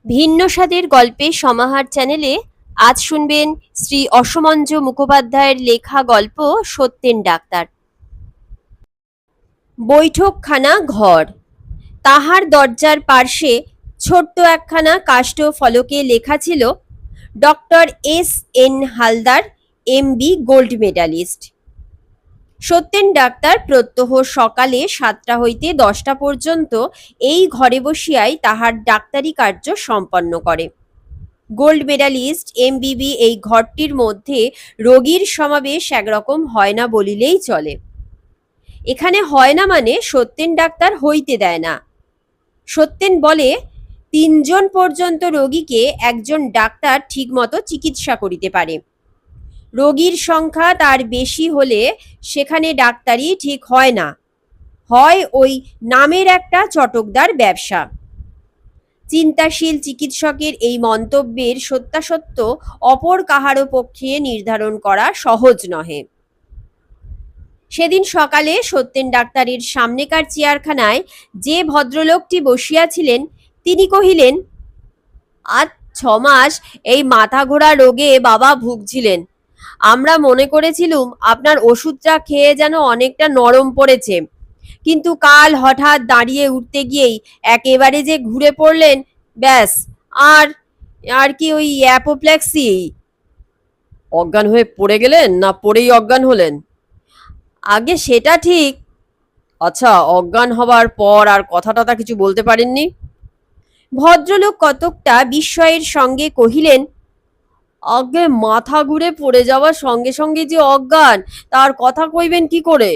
ভিন্ন স্বাদের গল্পের সমাহার চ্যানেলে আজ শুনবেন শ্রী অসমঞ্জ মুখোপাধ্যায়ের লেখা গল্প সত্যেন ডাক্তার। বৈঠকখানা ঘর। তাহার দরজার পার্শ্বে ছোট্ট একখানা কাষ্ঠ ফলকে লেখা ছিল, doctor S.N. Haldar, MB, gold medallist. Satyen doctor প্রত্যহ সকালে 7টা হইতে 10টা পর্যন্ত এই ঘরে বসিয়াই তাহার ডাক্তারি কার্য সম্পন্ন করে। গোল্ড মেডালিস্ট MBB এই ঘরটির মধ্যে রোগীর সমাবেশ একরকম হয় না বলিলেই চলে। এখানে হয় না মানে সত্যেন ডাক্তার হইতে দেয় না। সত্যেন বলে, 3জন পর্যন্ত রোগীকে একজন ডাক্তার ঠিকমতো চিকিৎসা করিতে পারে। রোগীর সংখ্যা তার বেশি হলে সেখানে ডাক্তারি ঠিক হয় না, হয় ওই নামের একটা চটকদার ব্যবসা। চিন্তাশীল চিকিৎসকের এই মন্তব্যের সত্যাসত্য অপর কাহারও পক্ষে নির্ধারণ করা সহজ নহে। সেদিন সকালে সত্যেন ডাক্তারের সামনেকার চেয়ারখানায় যে ভদ্রলোকটি বসিয়াছিলেন তিনি কহিলেন, আজ 6 মাস এই মাথা ঘোরা রোগে বাবা ভুগছিলেন। আমরা মনে করেছিলুম আপনার ওষুধটা খেয়ে যেন অনেকটা নরম পড়েছে, কিন্তু কাল হঠাৎ দাঁড়িয়ে উঠতে গিয়েই একেবারে যে ঘুরে পড়লেন, ব্যাস। আর আর কি ওই অ্যাপোপ্লেক্সি। অজ্ঞান হয়ে পড়ে গেলেন না পড়েই অজ্ঞান হলেন? আগে সেটা ঠিক। আচ্ছা, অজ্ঞান হবার পর আর কথা টথা কিছু বলতে পারেননি? ভদ্রলোক কতকটা বিস্ময়ের সঙ্গে কহিলেন, আগে মাথা ঘুরে পড়ে যাওয়ার সঙ্গে সঙ্গে যে অজ্ঞান, তার কথা কইবেন কি করে?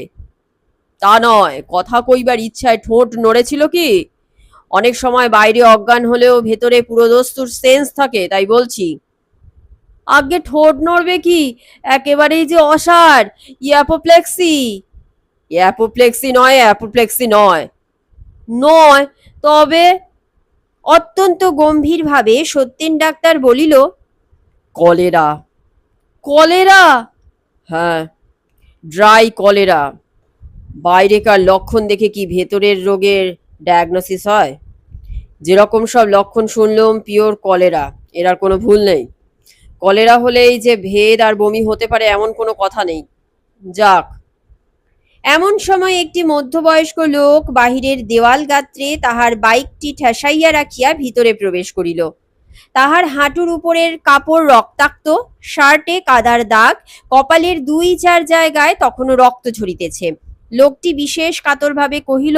তা নয়, কথা কইবার ইচ্ছায় ঠোঁট নড়েছিল কি? অনেক সময় বাইরে অজ্ঞান হলেও ভেতরে পুরোদস্তুর সেন্স থাকে, তাই বলছি। আগে ঠোঁট নড়বে কি, একেবারেই যে অসাড়, অ্যাপোপ্লেক্সি। অ্যাপোপ্লেক্সি নয়, অ্যাপোপ্লেক্সি নয়। নয় তবে? অত্যন্ত গম্ভীরভাবে সত্যেন ডাক্তার বলিল, কলেরা। কলেরা? হ্যাঁ, ড্রাই কলেরা। বাইরেকার লক্ষণ দেখে কি ভেতরের রোগের ডায়াগনোসিস হয়? যেরকম সব লক্ষণ শুনলাম, পিওর কলেরা, এর আর কোনো ভুল নেই। কলেরা হলেই যে ভেদ আর বমি হতে পারে এমন কোনো কথা নেই। যাক। এমন সময় একটি মধ্যবয়স্ক লোক বাহিরের দেওয়াল গাত্রে তাহার বাইকটি ঠেসাইয়া রাখিয়া ভিতরে প্রবেশ করিল। তাহার হাঁটুর উপরের কাপড় রক্তাক্ত, শার্টে কাদার দাগ, কপালের 2-4 জায়গায় তখনও রক্ত ঝরিতেছে। লোকটি বিশেষ কাতরভাবে কহিল,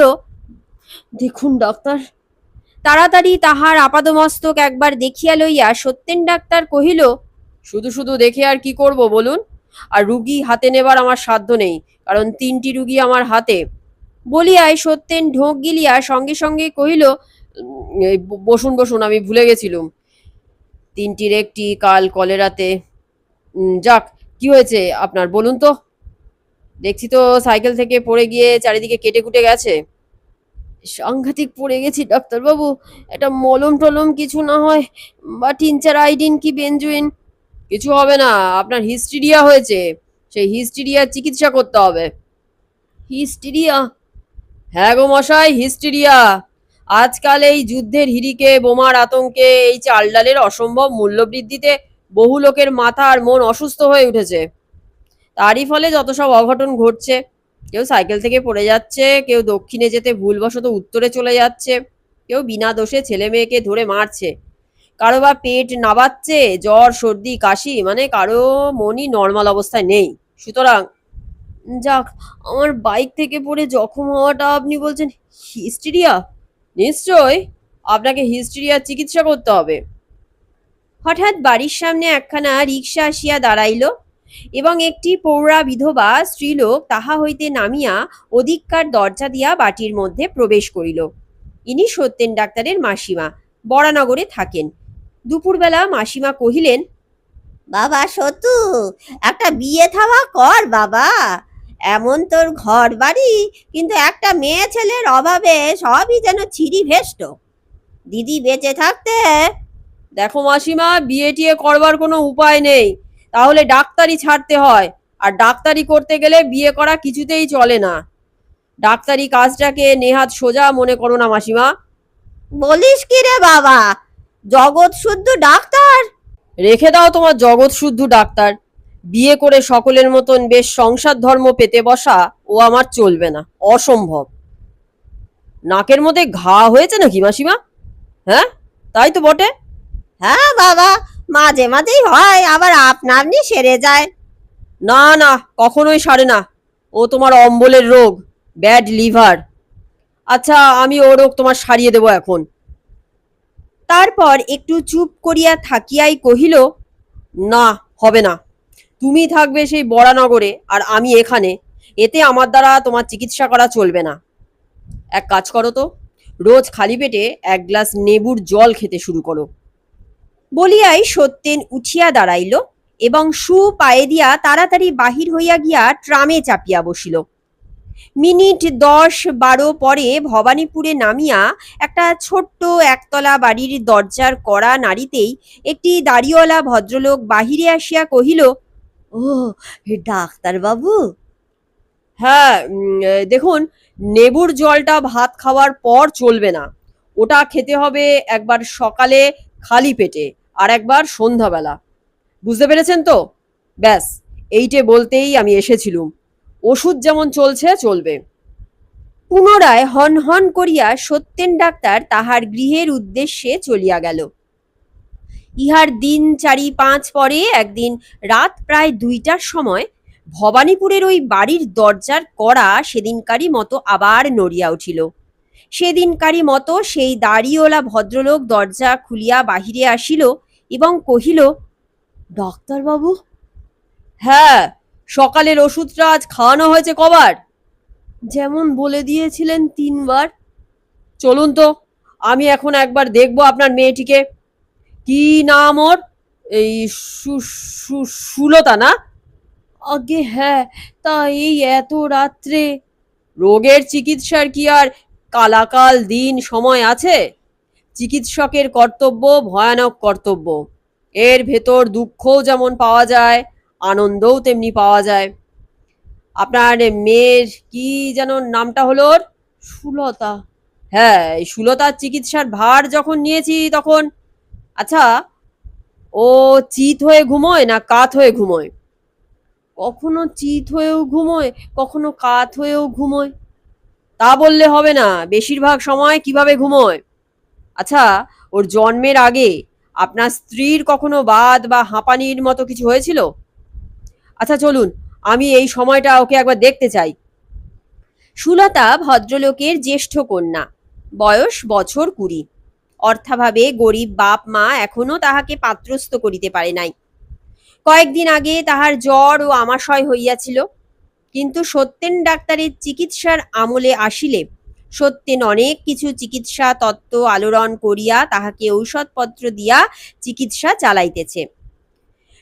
দেখুন ডাক্তার। তাড়াতাড়ি তাহার আপাদমস্তক একবার দেখিয়া লইয়া সত্যেন ডাক্তার কহিল, শুধু শুধু দেখে আর কি করব বলুন? আর রুগী হাতে নেবার আমার সাধ্য নেই, কারণ 3টি রুগী আমার হাতে। বলিয়াই সত্যেন ঢোক গিলিয়া সঙ্গে সঙ্গে কহিল, বসুন বসুন, আমি ভুলে গেছিলুম। 3টির একটি কাল কলেরাতে। যাক, কি হয়েছে আপনার বলুন তো? দেখছি তো সাইকেল থেকে পড়ে গিয়ে চারিদিকে কেটে কুটে গেছে। সাংঘাতিক পড়ে গেছি ডাক্তারবাবু, একটা মলম টলম কিছু না হয়, বা টিনচার আইডিন কি বেঞ্জুইন। কিছু হবে না, আপনার হিস্টিরিয়া হয়েছে, সেই হিস্টিরিয়ার চিকিৎসা করতে হবে। হিস্টিরিয়া? হ্যাঁ গো মশাই, হিস্টিরিয়া। আজকাল এই যুদ্ধের হিড়িকে, বোমার আতঙ্কে, এই চাল ডালের অসম্ভব মূল্যবৃদ্ধিতে বহু লোকের মাথা আর মন অসুস্থ হয়ে উঠেছে। তারই ফলে যত সব অঘটন ঘটছে। কেউ সাইকেল থেকে পড়ে যাচ্ছে, কেউ দক্ষিণে যেতে ভুলবশত উত্তরে চলে যাচ্ছে, কেউ বিনা দোষে ছেলে মেয়েকে ধরে মারছে, কারো বা পেট নাবাচ্ছে, জ্বর সর্দি কাশি, মানে কারো মনই নর্মাল অবস্থায় নেই। সুতরাং যাক, আমার বাইক থেকে পড়ে জখম হওয়াটা আপনি বলছেন হিস্টিরিয়া? নিশ্চয় আপনাকে হিস্টিরিয়ার চিকিৎসা করতে হবে। হঠাৎ বাড়ির সামনে একখানা রিকশা আসিয়া দাঁড়াইল এবং একটি পৌরা বিধবা স্ত্রীলোক তাহা হইতে নামিয়া অধিককার দরজা দিয়া বাটির মধ্যে প্রবেশ করিল। ইনি সত্যেন ডাক্তারের মাসিমা, বরানগরে থাকেন। দুপুরবেলা মাসিমা কহিলেন, বাবা সতু, একটা বিয়ে থাওয়া কর বাবা। এমন তোর ঘর বাড়ি, কিন্তু একটা মেয়ে ছেলের অভাবে সবই যেন ছিঁড়ি ভেষ্ট। দিদি বেঁচে থাকতে। দেখো মাসিমা, বিয়ে টিয়ে করবার কোনো উপায় নেই, তাহলে ডাক্তারি ছাড়তে হয়, আর ডাক্তারি করতে গেলে বিয়ে করা কিছুতেই চলে না। ডাক্তারি কাজটাকে নেহাত সোজা মনে করো না মাসিমা। বলিস কি রে বাবা? জগৎ শুদ্ধ ডাক্তার? রেখে দাও তোমার জগৎ শুদ্ধ ডাক্তার। বিয়ে করে সকলের মতন বেশ সংসার ধর্ম পেতে বসা ও আমার চলবে না, অসম্ভব। নাকের মধ্যে ঘা হয়েছে নাকি মাসিমা? হ্যাঁ, তাই তো বটে। হ্যাঁ বাবা, মাঝে মাঝেই হয়, আবার আপনা আপনি সেরে যায়। না না, কখনোই সারে না। ও তোমার অম্বলের রোগ, ব্যাড লিভার। আচ্ছা, আমি ও রোগ তোমার সারিয়ে দেবো এখন। তারপর একটু চুপ করিয়া থাকিয়াই কহিল, না, হবে না। তুমি থাকবে সেই বরানগরে আর আমি এখানে, এতে আমার দ্বারা তোমার চিকিৎসা করা চলবে না। এক কাজ করো তো, রোজ খালি পেটে এক গ্লাস নেবুর জল খেতে শুরু করো। বলিয়াই সত্যেন উঠিয়া দাঁড়াইল এবং পায়ে দিয়া তাড়াতাড়ি বাহির হইয়া গিয়া ট্রামে চাপিয়া বসিল। মিনিট 10-12 পরে ভবানীপুরে নামিয়া একটা ছোট্ট একতলা বাড়ির দরজার কড়া নাড়িতেই একটি দাড়িওয়ালা ভদ্রলোক বাহিরে আসিয়া কহিল, ও, ডাক্তার বাবু? হ্যাঁ, দেখুন, নেবুর জলটা ভাত খাওয়ার পর চলবে না। ওটা খেতে হবে একবার সকালে খালি পেটে আর একবার সন্ধ্যাবেলা। বুঝতে পেরেছেন তো? ব্যাস, এইটে বলতেই আমি এসেছিলুম। ওষুধ যেমন চলছে চলবে। পুনরায় হন হন করিয়া সত্যেন ডাক্তার তাহার গৃহের উদ্দেশ্যে চলিয়া গেল। ইহার দিন 4-5 পরে একদিন রাত প্রায় 2টার সময় ভবানীপুরের ওই বাড়ির দরজার কড়া সেদিনকারই মতো আবার নড়িয়া উঠিল। সেদিনকারই মতো সেই দাড়িওয়ালা ভদ্রলোক দরজা খুলিয়া বাহিরে আসিল এবং কহিল, ডাক্তার বাবু? হ্যাঁ, সকালের ওষুধটা আজ খাওয়ানো হয়েছে কবার? যেমন বলে দিয়েছিলেন 3 বার। চলুন তো, আমি এখন একবার দেখবো আপনার মেয়েটিকে। কি নাম ওর? এই সুলতা না? আগে হ্যাঁ, তা এই এত রাত্রে? রোগের চিকিৎসার কি আর কালাকাল দিন সময় আছে? চিকিৎসকের কর্তব্য ভয়ানক কর্তব্য। এর ভেতর দুঃখও যেমন পাওয়া যায়, আনন্দও তেমনি পাওয়া যায়। আপনার মেয়ের কি যেন নামটা হলো ওর? সুলতা। হ্যাঁ, এই সুলতার চিকিৎসার ভার যখন নিয়েছি তখন, আচ্ছা, ও চিত হয়ে ঘুমোয় না কাত হয়ে ঘুমোয়? কখনো চিত হয়েও ঘুমোয়, কখনো কাত হয়েও ঘুমোয়। তা বললে হবে না, বেশিরভাগ সময় কিভাবে ঘুমোয়। আচ্ছা, ওর জন্মের আগে আপনার স্ত্রীর কখনো বাত বা হাঁপানির মতো কিছু হয়েছিল? আচ্ছা চলুন, আমি এই সময়টা ওকে একবার দেখতে চাই। সুলতা ভদ্রলোকের জ্যেষ্ঠ কন্যা, বয়স বছর 20। অর্থাভাবে গরিব বাপ মা এখনো তাহাকে পাত্রস্থ করিতে পারে নাই। কয়েকদিন আগে তাহার জ্বর ও আমাশয় হইয়াছিল, কিন্তু সত্যেন ডাক্তারের চিকিৎসার আমলে আসিলে সত্যেন অনেক কিছু চিকিৎসা তত্ত্ব আলোড়ন করিয়া তাহাকে ঔষধপত্র দিয়া চিকিৎসা চালাইতেছে।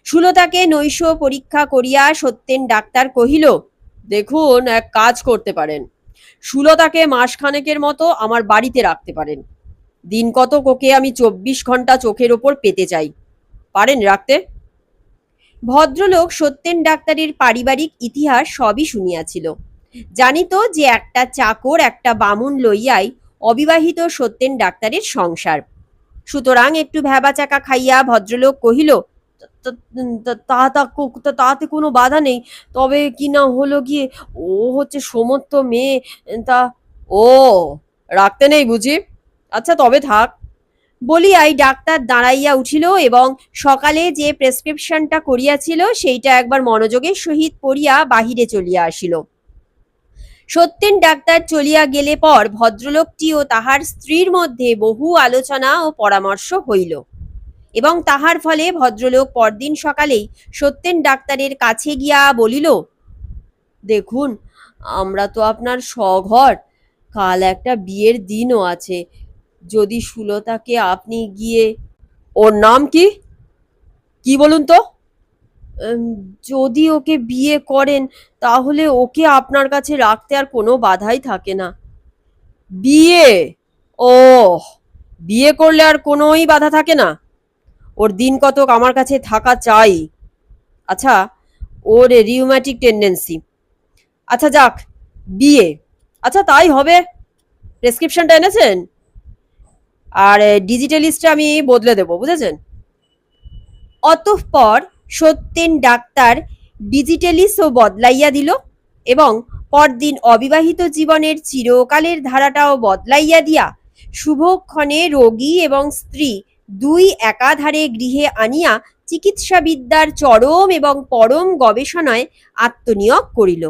সুলতাকে নৈশ পরীক্ষা করিয়া সত্যেন ডাক্তার কহিল, দেখুন, এক কাজ করতে পারেন, সুলতাকে মাসখানেকের মতো আমার বাড়িতে রাখতে পারেন। দিন কতক ওকে আমি 24 ঘন্টা চোখের ওপর পেতে চাই। পারেন রাখতে? ভদ্রলোক সত্যেন ডাক্তারের পারিবারিক ইতিহাস সবই শুনিয়াছিল। জানিত যে একটা চাকর একটা বামুন লইয়াই অবিবাহিত সত্যেন ডাক্তারের সংসার। সুতরাং একটু ভ্যাবাচাকা খাইয়া ভদ্রলোক কহিল, তাতে কোনো বাধা নেই, তবে কি না হলো গিয়ে ও হচ্ছে সমর্থ মেয়ে, তা। ও, রাখতে নেই বুঝি? আচ্ছা তবে থাক। বলিয়াই ডাক্তার দাঁড়াইয়া উঠিল এবং সকালে যে প্রেসক্রিপশনটা করিয়াছিল সেইটা একবার মনোযোগের সহিত পড়িয়া বাহিরে চলিয়া আসিল। সত্যেন ডাক্তার চলিয়া গেলে পর ভদ্রলোকটি ও তাহার স্ত্রীর মধ্যে বহু আলোচনা ও পরামর্শ হইল এবং তাহার ফলে ভদ্রলোক পরদিন সকালেই সত্যেন ডাক্তারের কাছে গিয়া বলিল, দেখুন, আমরা তো আপনার সঘর, কাল একটা বিয়ের দিনও আছে, যদি সুলতাকে আপনি গিয়ে। ওর নাম কি? কি বলুন তো? উম, যদি ওকে বিয়ে করেন তাহলে ওকে আপনার কাছে রাখতে আর কোনো বাধাই থাকে না। বিয়ে? ও, বিয়ে করলে আর কোনোই বাধা থাকে না? ওর দিন কতক আমার কাছে থাকা চাই। আচ্ছা, ওর রিউম্যাটিক টেন্ডেন্সি। আচ্ছা যাক, বিয়ে। আচ্ছা তাই হবে। প্রেসক্রিপশনটা এনেছেন? আর ডিজিটালিস্টে আমি বদলে দেবো, বুঝেছেন? অতঃপর সত্যেন ডাক্তার ডিজিটালিসও বদলাইয়া দিল এবং পরদিন অবিবাহিত জীবনের চিরকালের ধারাটাও বদলাইয়া দিয়া শুভক্ষণে রোগী এবং স্ত্রী দুই একাধারে গৃহে আনিয়া চিকিৎসাবিদ্যার চরম এবং পরম গবেষণায় আত্মনিয়োগ করিল।